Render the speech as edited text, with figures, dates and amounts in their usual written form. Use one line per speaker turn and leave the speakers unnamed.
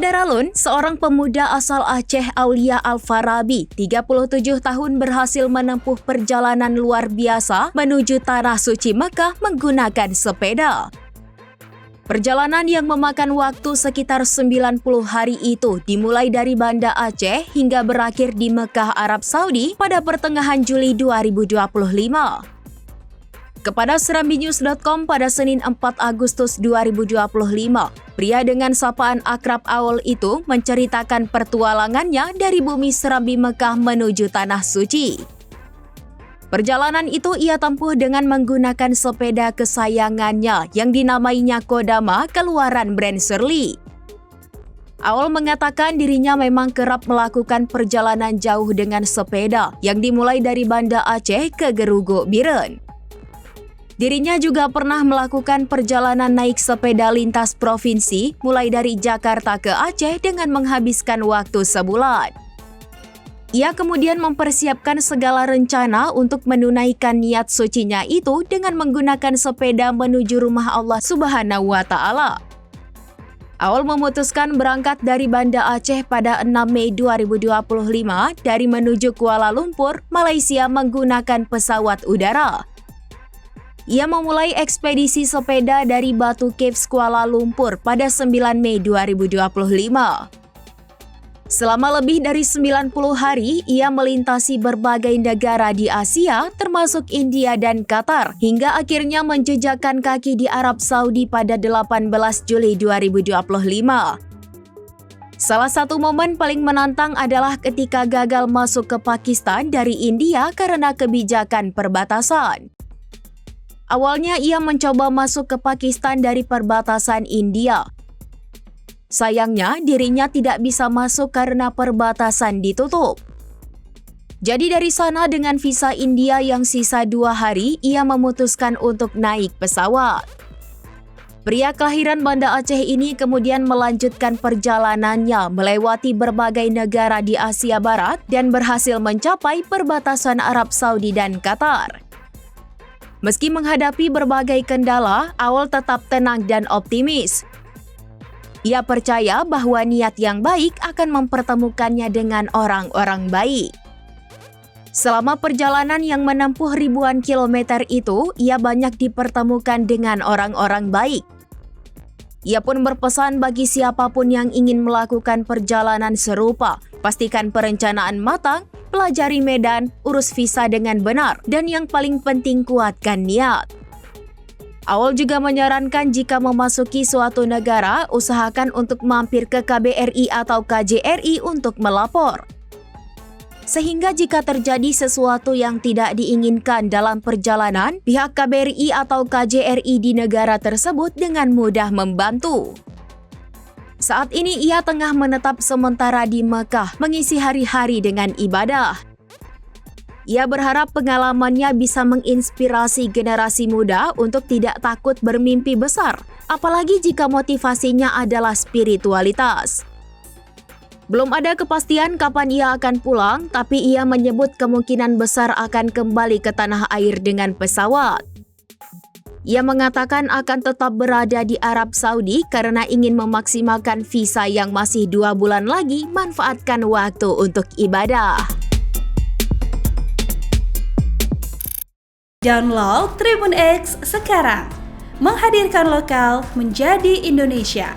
Daralun, seorang pemuda asal Aceh Aulia Al-Farabi, 37 tahun berhasil menempuh perjalanan luar biasa menuju Tanah Suci Mekah menggunakan sepeda. Perjalanan yang memakan waktu sekitar 90 hari itu dimulai dari Banda Aceh hingga berakhir di Mekah, Arab Saudi pada pertengahan Juli 2025. Kepada serambinews.com pada Senin 4 Agustus 2025, pria dengan sapaan akrab Aul itu menceritakan pertualangannya dari bumi Serambi Mekah menuju Tanah Suci. Perjalanan itu ia tempuh dengan menggunakan sepeda kesayangannya yang dinamainya Kodama keluaran brand Surly. Aul mengatakan dirinya memang kerap melakukan perjalanan jauh dengan sepeda yang dimulai dari Banda Aceh ke Geruguk Biren. Dirinya juga pernah melakukan perjalanan naik sepeda lintas provinsi mulai dari Jakarta ke Aceh dengan menghabiskan waktu sebulan. Ia kemudian mempersiapkan segala rencana untuk menunaikan niat sucinya itu dengan menggunakan sepeda menuju rumah Allah Subhanahu wa Ta'ala. Aul memutuskan berangkat dari Banda Aceh pada 6 Mei 2025 dari menuju Kuala Lumpur, Malaysia menggunakan pesawat udara. Ia memulai ekspedisi sepeda dari Batu Caves, Kuala Lumpur pada 9 Mei 2025. Selama lebih dari 90 hari, ia melintasi berbagai negara di Asia, termasuk India dan Qatar, hingga akhirnya menjejakkan kaki di Arab Saudi pada 18 Juli 2025. Salah satu momen paling menantang adalah ketika gagal masuk ke Pakistan dari India karena kebijakan perbatasan. Awalnya ia mencoba masuk ke Pakistan dari perbatasan India. Sayangnya dirinya tidak bisa masuk karena perbatasan ditutup. Jadi dari sana dengan visa India yang sisa 2 hari, ia memutuskan untuk naik pesawat. Pria kelahiran Banda Aceh ini kemudian melanjutkan perjalanannya melewati berbagai negara di Asia Barat dan berhasil mencapai perbatasan Arab Saudi dan Qatar. Meski menghadapi berbagai kendala, Aul tetap tenang dan optimis. Ia percaya bahwa niat yang baik akan mempertemukannya dengan orang-orang baik. Selama perjalanan yang menempuh ribuan kilometer itu, ia banyak dipertemukan dengan orang-orang baik. Ia pun berpesan bagi siapapun yang ingin melakukan perjalanan serupa, pastikan perencanaan matang, pelajari medan, urus visa dengan benar, dan yang paling penting kuatkan niat. Aul juga menyarankan jika memasuki suatu negara, usahakan untuk mampir ke KBRI atau KJRI untuk melapor. Sehingga jika terjadi sesuatu yang tidak diinginkan dalam perjalanan, pihak KBRI atau KJRI di negara tersebut dengan mudah membantu. Saat ini ia tengah menetap sementara di Mekah, mengisi hari-hari dengan ibadah. Ia berharap pengalamannya bisa menginspirasi generasi muda untuk tidak takut bermimpi besar, apalagi jika motivasinya adalah spiritualitas. Belum ada kepastian kapan ia akan pulang, tapi ia menyebut kemungkinan besar akan kembali ke tanah air dengan pesawat. Ia mengatakan akan tetap berada di Arab Saudi karena ingin memaksimalkan visa yang masih 2 bulan lagi, manfaatkan waktu untuk ibadah.
Download Tribun X sekarang, menghadirkan lokal menjadi Indonesia.